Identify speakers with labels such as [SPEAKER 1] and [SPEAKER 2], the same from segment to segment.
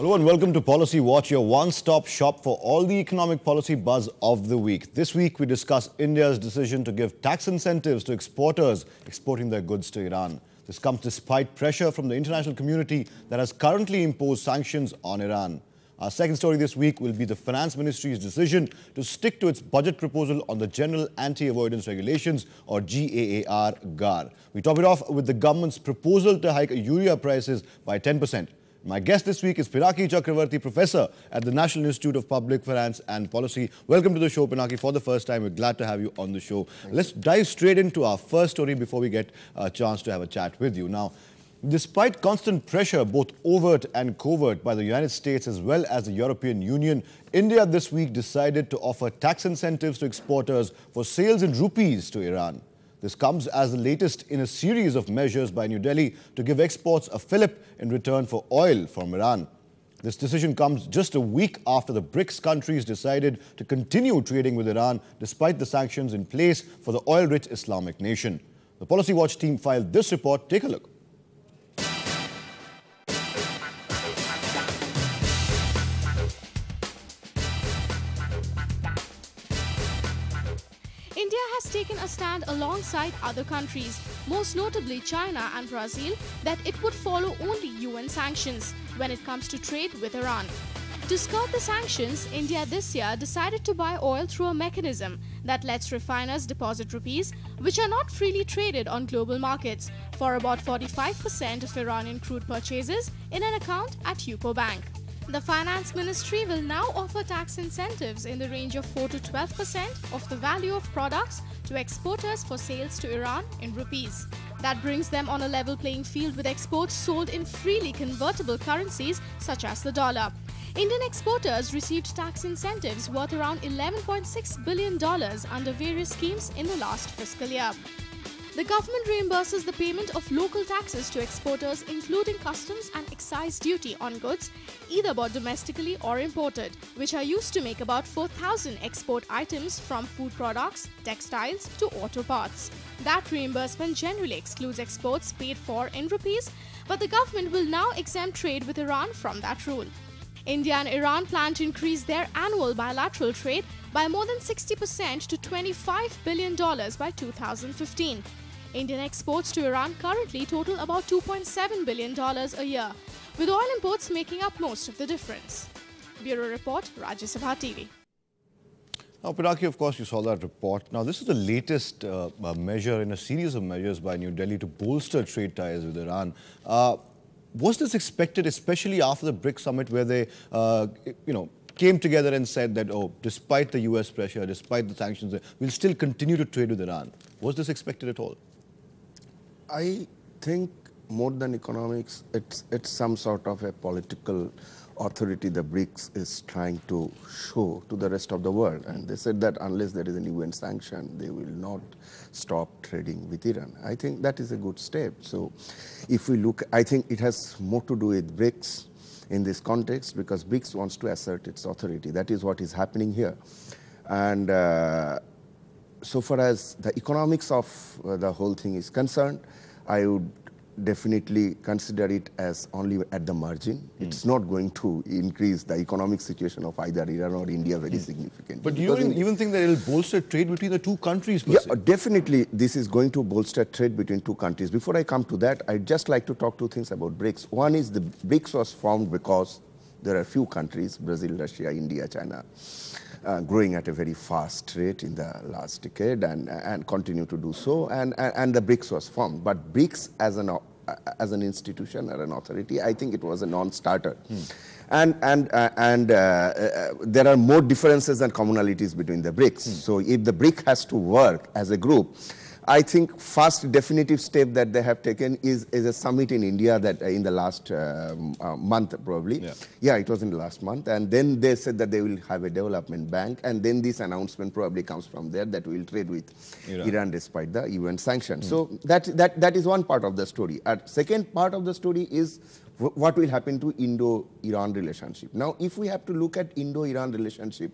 [SPEAKER 1] Hello and welcome to Policy Watch, your one-stop shop for all the economic policy buzz of the week. This week, we discuss India's decision to give tax incentives to exporters exporting their goods to Iran. This comes despite pressure from the international community that has currently imposed sanctions on Iran. Our second story this week will be the Finance Ministry's decision to stick to its budget proposal on the General Anti-Avoidance Regulations, or GAAR. We top it off with the government's proposal to hike urea prices by 10%. My guest this week is Pinaki Chakravarti, Professor at the National Institute of Public Finance and Policy. Welcome to the show, Pinaki. For the first time, we're glad to have you on the show. Let's dive straight into our first story before we get a chance to have a chat with you. Now, despite constant pressure, both overt and covert, by the United States as well as the European Union, India this week decided to offer tax incentives to exporters for sales in rupees to Iran. This comes as the latest in a series of measures by New Delhi to give exports a fillip in return for oil from Iran. This decision comes just a week after the BRICS countries decided to continue trading with Iran despite the sanctions in place for the oil-rich Islamic nation. The Policy Watch team filed this report. Take a look.
[SPEAKER 2] India has taken a stand alongside other countries, most notably China and Brazil, that it would follow only UN sanctions when it comes to trade with Iran. To skirt the sanctions, India this year decided to buy oil through a mechanism that lets refiners deposit rupees, which are not freely traded on global markets, for about 45% of Iranian crude purchases in an account at UCO Bank. The Finance Ministry will now offer tax incentives in the range of 4 to 12% of the value of products to exporters for sales to Iran in rupees. That brings them on a level playing field with exports sold in freely convertible currencies such as the dollar. Indian exporters received tax incentives worth around $11.6 billion under various schemes in the last fiscal year. The government reimburses the payment of local taxes to exporters, including customs and excise duty on goods either bought domestically or imported, which are used to make about 4,000 export items from food products, textiles to auto parts. That reimbursement generally excludes exports paid for in rupees, but the government will now exempt trade with Iran from that rule. India and Iran plan to increase their annual bilateral trade by more than 60% to $25 billion by 2015. Indian exports to Iran currently total about $2.7 billion a year, with oil imports making up most of the difference. Bureau Report, Rajya Sabha TV.
[SPEAKER 1] Now, Pinaki, of course, you saw that report. Now, this is the latest measure in a series of measures by New Delhi to bolster trade ties with Iran. Was this expected, especially after the BRICS summit, where they, came together and said that, oh, despite the US pressure, despite the sanctions, we'll still continue to trade with Iran? Was this expected at all?
[SPEAKER 3] I think more than economics, it's some sort of a political authority the BRICS is trying to show to the rest of the world. And they said that unless there is an UN sanction, they will not stop trading with Iran. I think that is a good step. So if we look, I think it has more to do with BRICS in this context, because BRICS wants to assert its authority. That is what is happening here. And so far as the economics of the whole thing is concerned, I would definitely consider it as only at the margin. It's not going to increase the economic situation of either Iran or India very significantly.
[SPEAKER 1] But do you even think that it will bolster trade between the two countries?
[SPEAKER 3] Yeah, definitely this is going to bolster trade between two countries. Before I come to that, I'd just like to talk two things about BRICS. One is the BRICS was formed because there are few countries, Brazil, Russia, India, China, growing at a very fast rate in the last decade and continue to do so. And the BRICS was formed. But BRICS as an institution or an authority, I think it was a non-starter. And there are more differences than commonalities between the BRICS. So if the BRIC has to work as a group, I think first definitive step that they have taken is a summit in India that in the last month probably. Yeah, it was in the last month. And then they said that they will have a development bank. And then this announcement probably comes from there that we will trade with Iran despite the UN sanctions. So that is one part of the story. Second part of the story is what will happen to Indo-Iran relationship. Now, if we have to look at Indo-Iran relationship,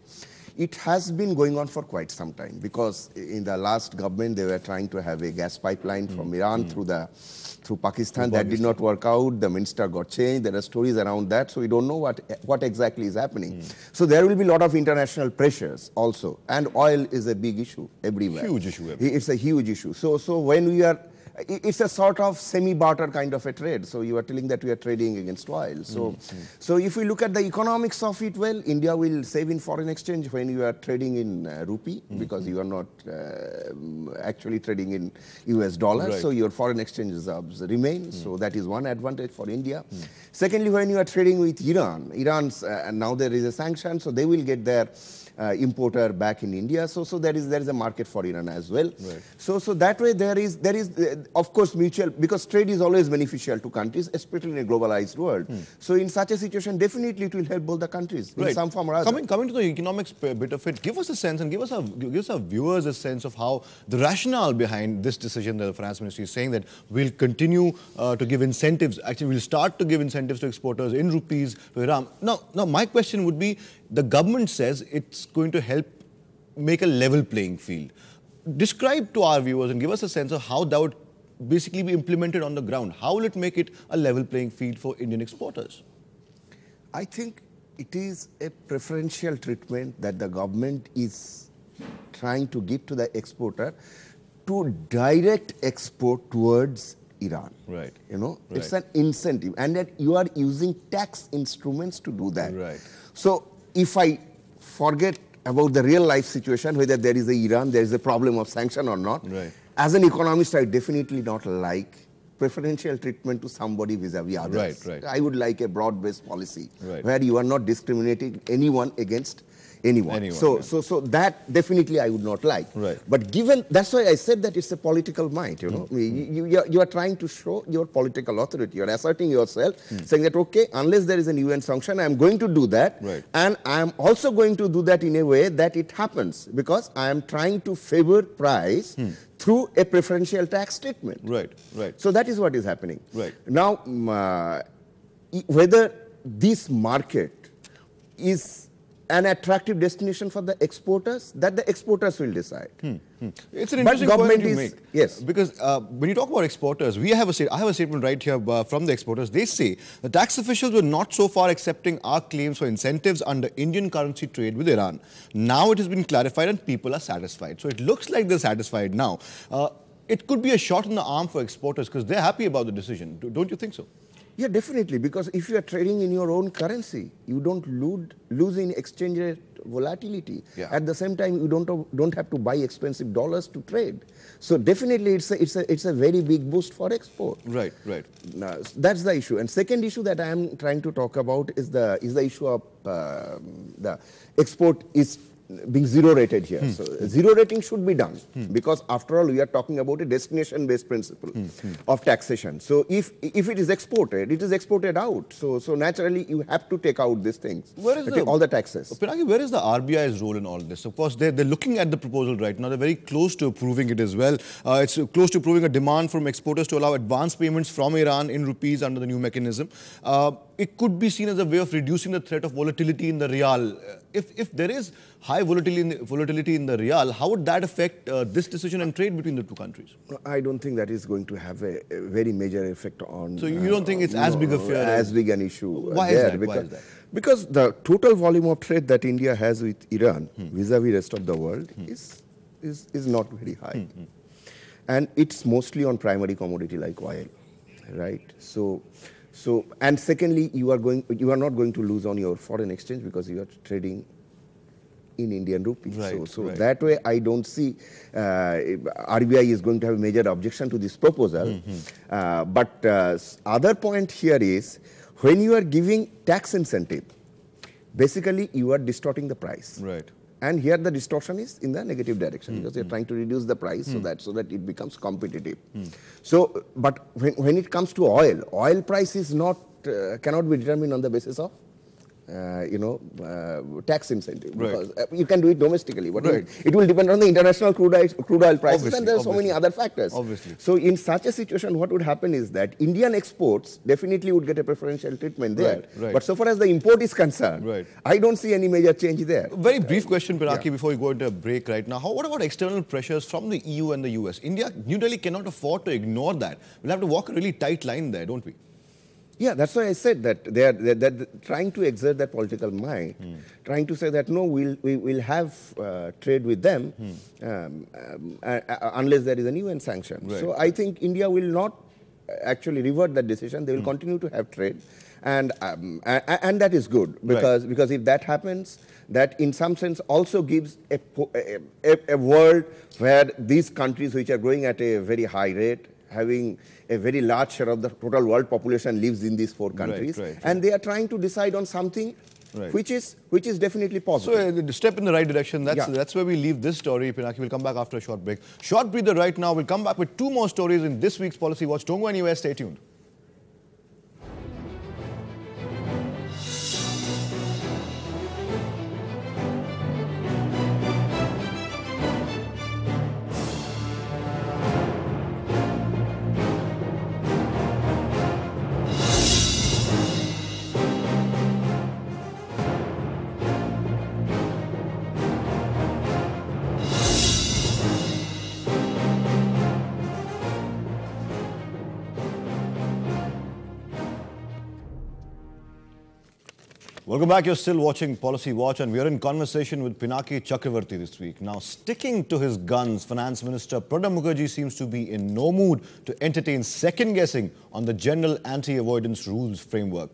[SPEAKER 3] It has been going on for quite some time, because in the last government they were trying to have a gas pipeline from Iran through Pakistan. That did not work out. The minister got changed. There are stories around that, so we don't know what exactly is happening. So there will be a lot of international pressures also, and oil is a big issue everywhere.
[SPEAKER 1] Huge issue everywhere.
[SPEAKER 3] It's a huge issue. So when we are, it's a sort of semi-barter kind of a trade. So you are telling that we are trading against oil. So if we look at the economics of it, well, India will save in foreign exchange when you are trading in rupee, because you are not actually trading in US dollars.
[SPEAKER 1] Right.
[SPEAKER 3] So your foreign exchange reserves remain. So that is one advantage for India. Secondly, when you are trading with Iran's now there is a sanction, so they will get their importer back in India. So there is a market for Iran as well.
[SPEAKER 1] Right.
[SPEAKER 3] So that way there is of course mutual, because trade is always beneficial to countries, especially in a globalized world. So in such a situation, definitely it will help both the countries in some form or other.
[SPEAKER 1] Coming to the economics bit of it, give us a sense and give us our viewers a sense of how the rationale behind this decision that the finance ministry is saying that we'll continue to give incentives. Actually, we'll start to give incentives to exporters in rupees to Iran. Now my question would be, the government says it's going to help make a level playing field. Describe to our viewers and give us a sense of how that would basically be implemented on the ground. How will it make it a level playing field for Indian exporters?
[SPEAKER 3] I think it is a preferential treatment that the government is trying to give to the exporter to direct export towards Iran.
[SPEAKER 1] Right.
[SPEAKER 3] It's an incentive, and that you are using tax instruments to do that.
[SPEAKER 1] Right.
[SPEAKER 3] So if I forget about the real life situation, whether there is a problem of sanction or not,
[SPEAKER 1] right,
[SPEAKER 3] as an economist, I definitely not like preferential treatment to somebody vis-a-vis others.
[SPEAKER 1] Right.
[SPEAKER 3] I would like a broad-based policy
[SPEAKER 1] right,
[SPEAKER 3] where you are not discriminating anyone against anyone. So that definitely I would not like.
[SPEAKER 1] Right.
[SPEAKER 3] But given, that's why I said that it's a political mind, you are trying to show your political authority. You're asserting yourself, saying that, okay, unless there is an UN sanction, I'm going to do that.
[SPEAKER 1] Right.
[SPEAKER 3] And I'm also going to do that in a way that it happens, because I am trying to favor price through a preferential tax treatment.
[SPEAKER 1] Right.
[SPEAKER 3] So that is what is happening.
[SPEAKER 1] Right.
[SPEAKER 3] Now, whether this market is an attractive destination for the exporters, that the exporters will decide.
[SPEAKER 1] It's an interesting point you make.
[SPEAKER 3] Yes.
[SPEAKER 1] Because when you talk about exporters, I have a statement right here from the exporters. They say the tax officials were not so far accepting our claims for incentives under Indian currency trade with Iran. Now it has been clarified and people are satisfied. So it looks like they're satisfied now. It could be a shot in the arm for exporters because they're happy about the decision. Don't you think so?
[SPEAKER 3] Yeah, definitely, because if you are trading in your own currency, you don't lose in exchange rate volatility.
[SPEAKER 1] Yeah.
[SPEAKER 3] At the same time, you don't have to buy expensive dollars to trade. So definitely, it's a very big boost for export.
[SPEAKER 1] Right.
[SPEAKER 3] That's the issue. And second issue that I am trying to talk about is the issue of the export is being zero rated here. So zero rating should be done because after all we are talking about a destination based principle of taxation. So if it is exported out. So naturally you have to take out these things. All the taxes.
[SPEAKER 1] Pinaki, where is the RBI's role in all this? Of course, they're looking at the proposal right now. They're very close to approving it as well. It's close to approving a demand from exporters to allow advance payments from Iran in rupees under the new mechanism. It could be seen as a way of reducing the threat of volatility in the rial. If there is high volatility in the rial, how would that affect this decision and trade between the two countries?
[SPEAKER 3] I don't think that is going to have a very major effect on...
[SPEAKER 1] So you don't think it's as big a fear?
[SPEAKER 3] As big an issue.
[SPEAKER 1] Why is that?
[SPEAKER 3] Because the total volume of trade that India has with Iran vis-a-vis rest of the world is not very high. And it's mostly on primary commodity like oil, right? So and secondly, you are not going to lose on your foreign exchange because you are trading in Indian rupees.
[SPEAKER 1] Right,
[SPEAKER 3] that way, I don't see RBI is going to have a major objection to this proposal. But other point here is, when you are giving tax incentive, basically you are distorting the price.
[SPEAKER 1] Right.
[SPEAKER 3] And here the distortion is in the negative direction because you are trying to reduce the price so that it becomes competitive. So, but when it comes to oil price is not cannot be determined on the basis of tax incentive,
[SPEAKER 1] Right.
[SPEAKER 3] because you can do it domestically, but
[SPEAKER 1] Right.
[SPEAKER 3] it will depend on the international crude oil prices,
[SPEAKER 1] Obviously,
[SPEAKER 3] and there are so many
[SPEAKER 1] obviously.
[SPEAKER 3] other factors.
[SPEAKER 1] Obviously.
[SPEAKER 3] So in such a situation, what would happen is that Indian exports definitely would get a preferential treatment there.
[SPEAKER 1] Right, right.
[SPEAKER 3] But so far as the import is concerned,
[SPEAKER 1] Right.
[SPEAKER 3] I don't see any major change there.
[SPEAKER 1] Very brief question, Pinaki,
[SPEAKER 3] Yeah.
[SPEAKER 1] before we go into a break right now. What about external pressures from the EU and the US? New Delhi cannot afford to ignore that. We'll have to walk a really tight line there, don't we?
[SPEAKER 3] Yeah, that's why I said that they're trying to exert their political might, trying to say that no, we'll have trade with them unless there is an UN sanction.
[SPEAKER 1] Right.
[SPEAKER 3] So I think India will not actually revert that decision. They will continue to have trade, and that is good, because if that happens, that in some sense also gives a world where these countries which are growing at a very high rate, having a very large share of the total world population lives in these four countries, and they are trying to decide on something which is definitely positive.
[SPEAKER 1] So a step in the right direction. That's where we leave this story, Pinaki. We'll come back after a short break. Short breather right now. We'll come back with two more stories in this week's Policy Watch. Don't go anywhere. Stay tuned. Welcome back. You're still watching Policy Watch, and we are in conversation with Pinaki Chakravarti this week. Now, sticking to his guns, Finance Minister Pranab Mukherjee seems to be in no mood to entertain second-guessing on the general anti-avoidance rules framework.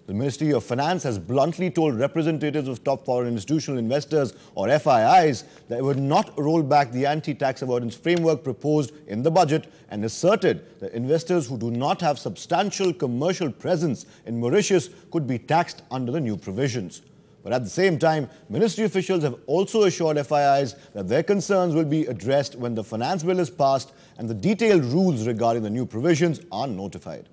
[SPEAKER 1] The Ministry of Finance has bluntly told representatives of top foreign institutional investors, or FIIs, that it would not roll back the anti-tax avoidance framework proposed in the budget, and asserted that investors who do not have substantial commercial presence in Mauritius could be taxed under the new provisions. But at the same time, ministry officials have also assured FIIs that their concerns will be addressed when the finance bill is passed and the detailed rules regarding the new provisions are notified.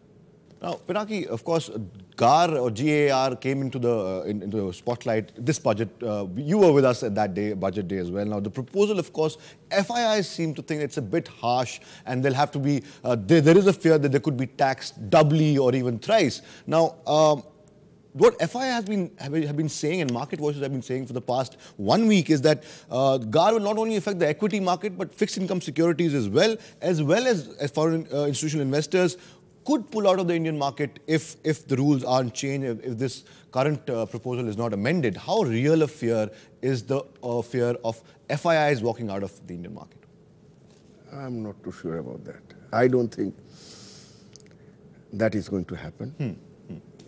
[SPEAKER 1] Now, Pinaki, of course, GAR or GAR came into the spotlight this budget. You were with us at that day, budget day as well. Now, the proposal, of course, FIIs seem to think it's a bit harsh, and they'll have to be. There is a fear that they could be taxed doubly or even thrice. Now, what FII have been saying, and market voices have been saying for the past 1 week, is that GAR will not only affect the equity market but fixed income securities as well as foreign institutional investors could pull out of the Indian market if the rules aren't changed, if this current proposal is not amended. How real a fear is the fear of FIIs walking out of the Indian market?
[SPEAKER 3] I'm not too sure about that. I don't think that is going to happen.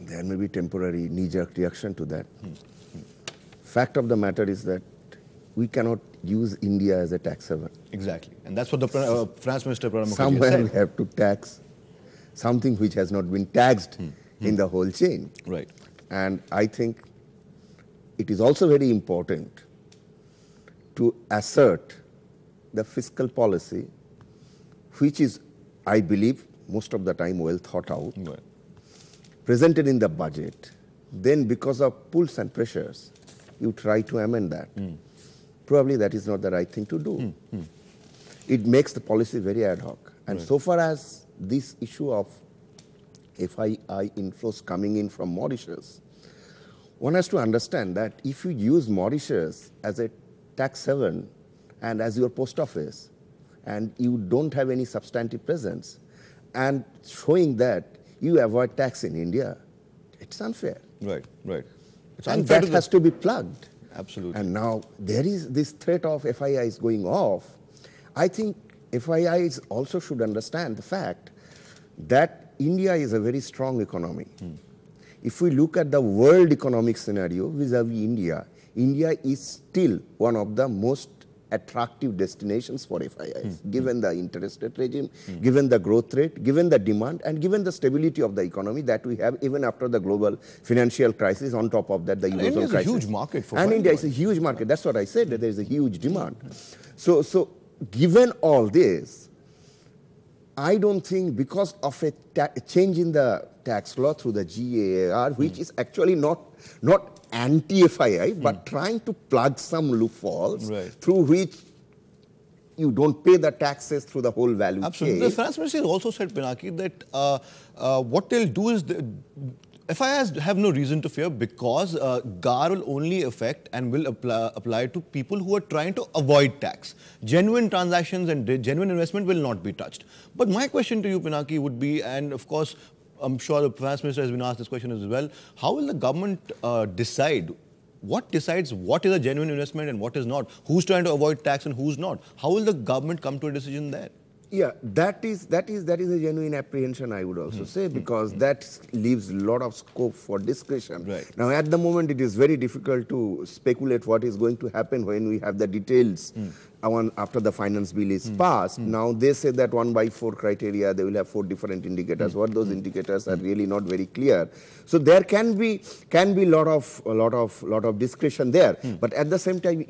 [SPEAKER 3] There may be temporary knee-jerk reaction to that. Fact of the matter is that we cannot use India as a tax haven.
[SPEAKER 1] Exactly. And that's what the Finance Minister Pranab Mukherjee said.
[SPEAKER 3] Somewhere we have to tax something which has not been taxed in the whole chain.
[SPEAKER 1] Right.
[SPEAKER 3] And I think it is also very important to assert the fiscal policy, which is, I believe, most of the time well thought out, presented in the budget. Then because of pulls and pressures, you try to amend that. Probably that is not the right thing to do. It makes the policy very ad hoc. And so far as this issue of FII inflows coming in from Mauritius, one has to understand that if you use Mauritius as a tax haven and as your post office, and you don't have any substantive presence, and showing that you avoid tax in India, it's unfair.
[SPEAKER 1] Right. It's
[SPEAKER 3] and
[SPEAKER 1] unfair
[SPEAKER 3] that has to be plugged.
[SPEAKER 1] Absolutely.
[SPEAKER 3] And now there is this threat of FIIs going off. I think FIIs also should understand the fact that India is a very strong economy. If we look at the world economic scenario vis-a-vis India, India is still one of the most attractive destinations for FIIs, given the interest rate regime, given the growth rate, given the demand, and given the stability of the economy that we have even after the global financial crisis. On top of that, the Eurozone
[SPEAKER 1] India is
[SPEAKER 3] crisis.
[SPEAKER 1] a huge market for
[SPEAKER 3] And India is a huge market. That's what I said, that there is a huge demand. So given all this, I don't think because of a change in the tax law through the GAR, which is actually not anti-FII, but trying to plug some loopholes
[SPEAKER 1] Right.
[SPEAKER 3] through which you don't pay the taxes through the whole value
[SPEAKER 1] Absolutely.
[SPEAKER 3] chain.
[SPEAKER 1] The finance ministry has also said, Pinaki, that what they'll do is FIIs have no reason to fear because GAR will only affect and will apply to people who are trying to avoid tax. Genuine transactions and genuine investment will not be touched. But my question to you, Pinaki, would be, and of course, I'm sure the finance minister has been asked this question as well, how will the government decide? What decides what is a genuine investment and what is not? Who's trying to avoid tax and who's not? How will the government come to a decision there?
[SPEAKER 3] Yeah, that is a genuine apprehension, I would also say, because that leaves a lot of scope for discussion.
[SPEAKER 1] Right.
[SPEAKER 3] Now, at the moment, it is very difficult to speculate what is going to happen when we have the details after the finance bill is passed. Now, they say that 1/4 criteria, they will have 4 different indicators. What those indicators are really not very clear. So there can be lot of discretion there. But at the same time,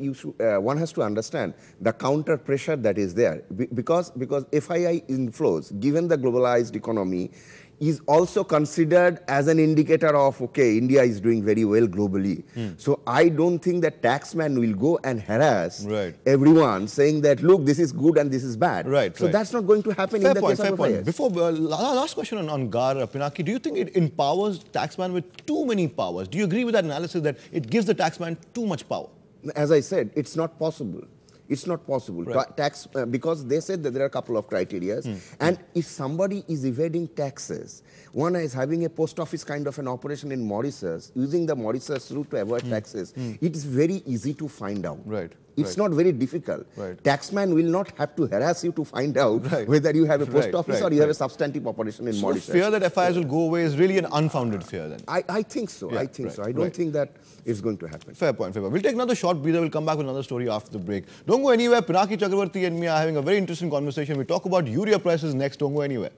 [SPEAKER 3] one has to understand the counter pressure that is there because FII inflows, given the globalized economy, is also considered as an indicator of, okay, India is doing very well globally. So I don't think that taxman will go and harass everyone saying that, look, this is good and this is bad. So that's not going to happen in the case of FIIs.
[SPEAKER 1] Before, last question on GAR, Pinaki, do you think it empowers taxman with too many powers? Do you agree with that analysis that it gives the taxman too much power?
[SPEAKER 3] As I said, it's not possible. It's not possible. Tax because they said that there are a couple of criteria, and if somebody is evading taxes, one is having a post office kind of an operation in Mauritius, using the Mauritius route to avoid taxes. It is very easy to find out. It's not very difficult. Taxman will not have to harass you to find out whether you have a post office or you have a substantive operation in Mauritius.
[SPEAKER 1] So fear that FIIs will go away is really an unfounded fear then?
[SPEAKER 3] I think so. I think so. I don't think that it's going to happen.
[SPEAKER 1] Fair point. We'll take another short breather. We'll come back with another story after the break. Don't go anywhere. Pinaki Chakravarti and me are having a very interesting conversation. We talk about urea prices next. Don't go anywhere.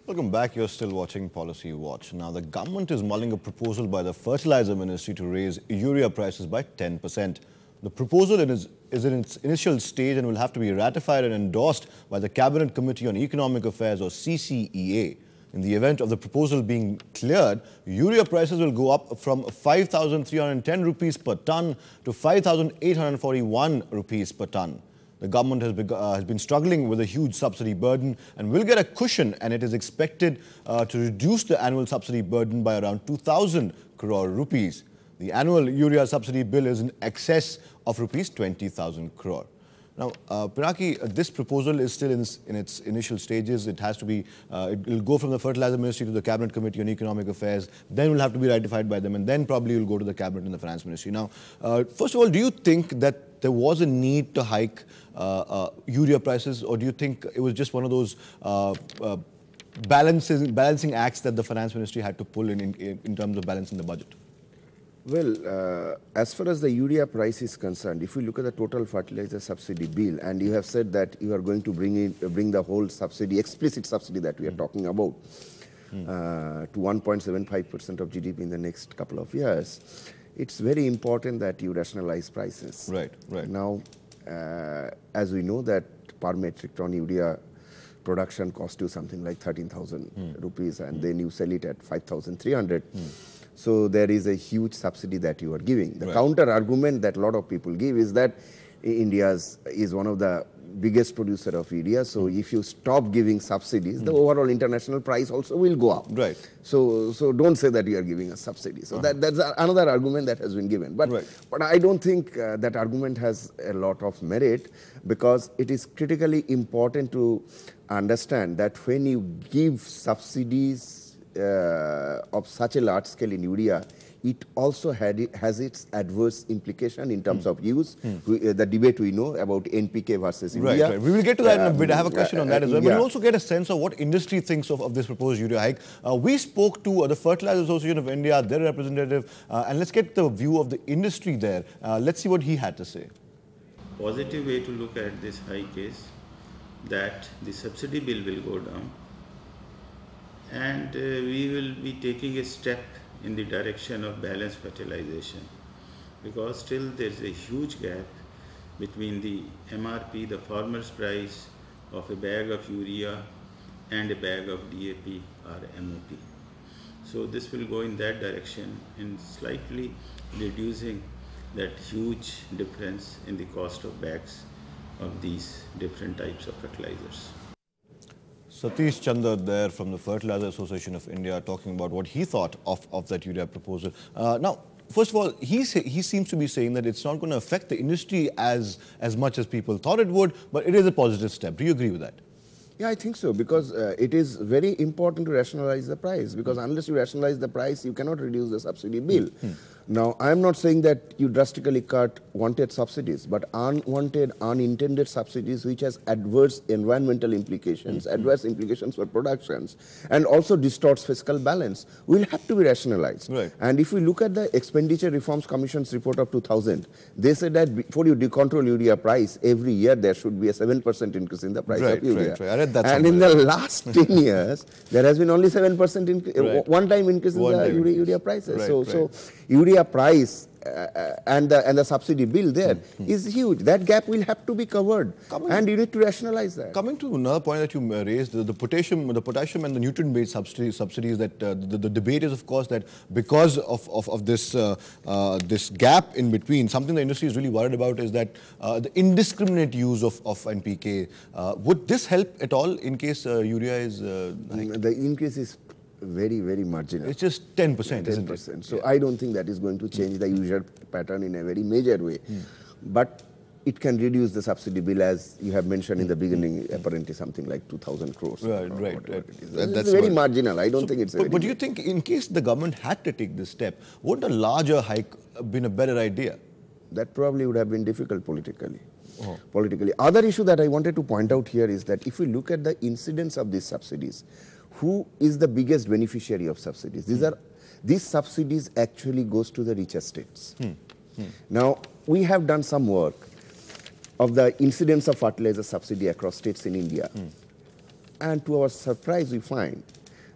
[SPEAKER 1] Welcome back. You're still watching Policy Watch. Now, the government is mulling a proposal by the Fertilizer Ministry to raise urea prices by 10%. The proposal is in its initial stage and will have to be ratified and endorsed by the Cabinet Committee on Economic Affairs, or CCEA. In the event of the proposal being cleared, urea prices will go up from 5,310 rupees per ton to 5,841 rupees per ton. The government has been struggling with a huge subsidy burden and will get a cushion, and it is expected to reduce the annual subsidy burden by around 2,000 crore rupees. The annual urea subsidy bill is in excess of rupees 20,000 crore. Now, Pinaki, this proposal is still in its initial stages. It has to be, it will go from the Fertilizer Ministry to the Cabinet Committee on Economic Affairs, then will have to be ratified by them, and then probably will go to the Cabinet and the Finance Ministry. Now, first of all, do you think that there was a need to hike urea prices, or do you think it was just one of those balancing acts that the Finance Ministry had to pull in terms of balancing the budget?
[SPEAKER 3] Well, as far as the urea price is concerned, if you look at the total fertilizer subsidy bill, and you have said that you are going to bring the whole subsidy, explicit subsidy that we are talking about, to 1.75% of GDP in the next couple of years, it's very important that you rationalize prices.
[SPEAKER 1] Right.
[SPEAKER 3] Now, as we know that per metric ton urea production costs you something like 13,000 rupees, and then you sell it at 5,300. So there is a huge subsidy that you are giving. The counter argument that a lot of people give is that India is one of the biggest producer of urea. So if you stop giving subsidies, the overall international price also will go up. So don't say that you are giving a subsidy. So that's another argument that has been given. But I don't think that argument has a lot of merit, because it is critically important to understand that when you give subsidies of such a large scale in urea, it also has its adverse implication in terms of use. The debate we know about NPK versus urea.
[SPEAKER 1] Right. We will get to that in a bit. I have a question on that as well. But you also get a sense of what industry thinks of this proposed urea hike. We spoke to the Fertilizer Association of India, their representative, and let's get the view of the industry there. Let's see what he had to say.
[SPEAKER 4] Positive way to look at this hike is that the subsidy bill will go down, and we will be taking a step in the direction of balanced fertilization, because still there is a huge gap between the MRP, the farmer's price of a bag of urea, and a bag of DAP or MOP. So this will go in that direction in slightly reducing that huge difference in the cost of bags of these different types of fertilizers.
[SPEAKER 1] Satish Chandar there from the Fertilizer Association of India talking about what he thought of that urea proposal. Now, first of all, he seems to be saying that it's not going to affect the industry as much as people thought it would, but it is a positive step. Do you agree with that?
[SPEAKER 3] Yeah, I think so, because it is very important to rationalize the price, because unless you rationalize the price, you cannot reduce the subsidy bill. Now, I am not saying that you drastically cut wanted subsidies, but unwanted, unintended subsidies which has adverse environmental implications, adverse implications for productions, and also distorts fiscal balance, will have to be rationalized.
[SPEAKER 1] Right.
[SPEAKER 3] And if we look at the Expenditure Reforms Commission's report of 2000, they said that before you decontrol urea price, every year there should be a 7% increase in the price of urea.
[SPEAKER 1] Right. I read that
[SPEAKER 3] and in the last 10 years, there has been only 7% one-time increase in the urea prices. So urea price and the subsidy bill there is huge. That gap will have to be covered, and you need to rationalize that.
[SPEAKER 1] Coming to another point that you raised, the potassium and the nutrient-based subsidies. That the debate is, of course, that because of this this gap in between, something the industry is really worried about is that the indiscriminate use of NPK. Would this help at all in case urea is hiked?
[SPEAKER 3] The increase is very, very marginal.
[SPEAKER 1] It's just 10%, isn't it?
[SPEAKER 3] 10%. So I don't think that is going to change the usual pattern in a very major way. But it can reduce the subsidy bill, as you have mentioned in the beginning, apparently something like 2,000 crores.
[SPEAKER 1] Right.
[SPEAKER 3] That's very marginal. I don't think it's
[SPEAKER 1] But do you think in case the government had to take this step, would a larger hike have been a better idea?
[SPEAKER 3] That probably would have been difficult politically. Other issue that I wanted to point out here is that if we look at the incidence of these subsidies, who is the biggest beneficiary of subsidies? These subsidies actually goes to the richer states. Now, we have done some work of the incidence of fertilizer subsidy across states in India. And to our surprise, we find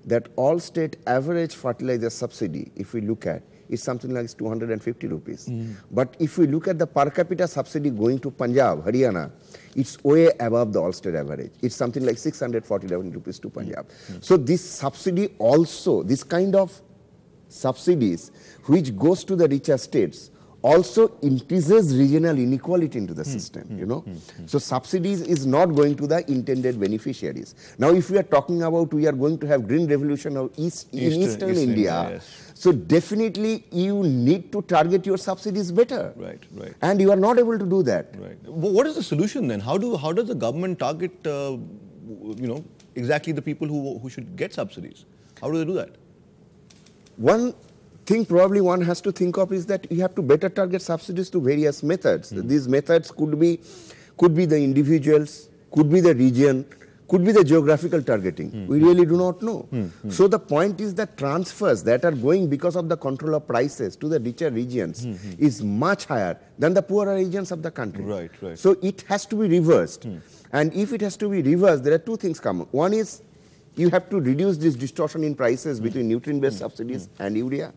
[SPEAKER 3] that all state average fertilizer subsidy, if we look at, is something like 250 rupees. But if we look at the per capita subsidy going to Punjab, Haryana, it's way above the all-state average. It's something like 647 rupees to Punjab. So this subsidy also, this kind of subsidies which goes to the richer states also increases regional inequality into the system, you know. So subsidies is not going to the intended beneficiaries. Now, if we are talking about we are going to have green revolution of Eastern India,
[SPEAKER 1] yes.
[SPEAKER 3] So definitely you need to target your subsidies better.
[SPEAKER 1] Right.
[SPEAKER 3] And you are not able to do that.
[SPEAKER 1] Right. What is the solution then? How does the government target, exactly the people who should get subsidies? How do they do that?
[SPEAKER 3] One thing probably one has to think of is that you have to better target subsidies to various methods. These methods could be the individuals, could be the region, could be the geographical targeting. We really do not know. So the point is that transfers that are going because of the control of prices to the richer regions is much higher than the poorer regions of the country.
[SPEAKER 1] Right.
[SPEAKER 3] So it has to be reversed. And if it has to be reversed, there are two things common. One is you have to reduce this distortion in prices between nutrient-based subsidies and urea.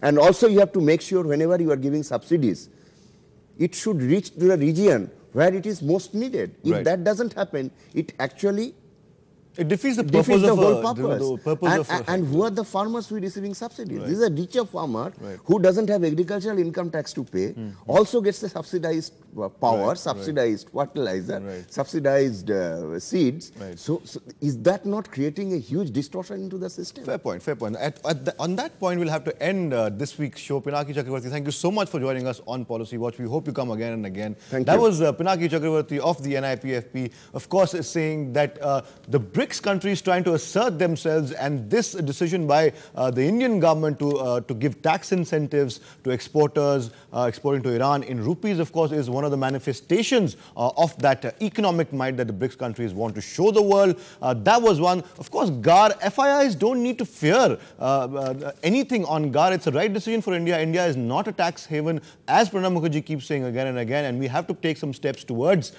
[SPEAKER 3] And also you have to make sure whenever you are giving subsidies, it should reach to the region where it is most needed. If that doesn't happen, it actually
[SPEAKER 1] defeats the
[SPEAKER 3] whole purpose. And who are the farmers who are receiving subsidies? This is a richer farmer who doesn't have agricultural income tax to pay, also gets the subsidized power, subsidized fertilizer, subsidized seeds. So is that not creating a huge distortion into the system?
[SPEAKER 1] Fair point. On that point, we'll have to end this week's show. Pinaki Chakravarti, thank you so much for joining us on Policy Watch. We hope you come again and again.
[SPEAKER 3] Thank you.
[SPEAKER 1] That was Pinaki Chakravarti of the NIPFP, of course, is saying that the BRICS countries trying to assert themselves, and this decision by the Indian government to give tax incentives to exporters exporting to Iran in rupees, of course, is one of the manifestations of that economic might that the BRICS countries want to show the world. That was one. Of course, GAR, FIIs don't need to fear anything on GAR. It's a right decision for India. India is not a tax haven, as Pranab Mukherjee keeps saying again and again, and we have to take some steps towards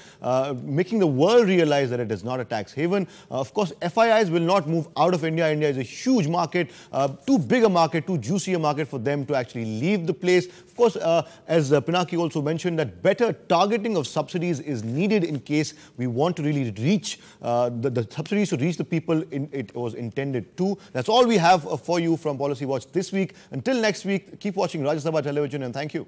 [SPEAKER 1] making the world realize that it is not a tax haven. Of course, FIIs will not move out of India. India is a huge market, too big a market, too juicy a market for them to actually leave the place. Of course, as Pinaki also mentioned, that better targeting of subsidies is needed in case we want to really reach the subsidies to reach the people it was intended to. That's all we have for you from Policy Watch this week. Until next week, keep watching Rajya Sabha Television, and thank you.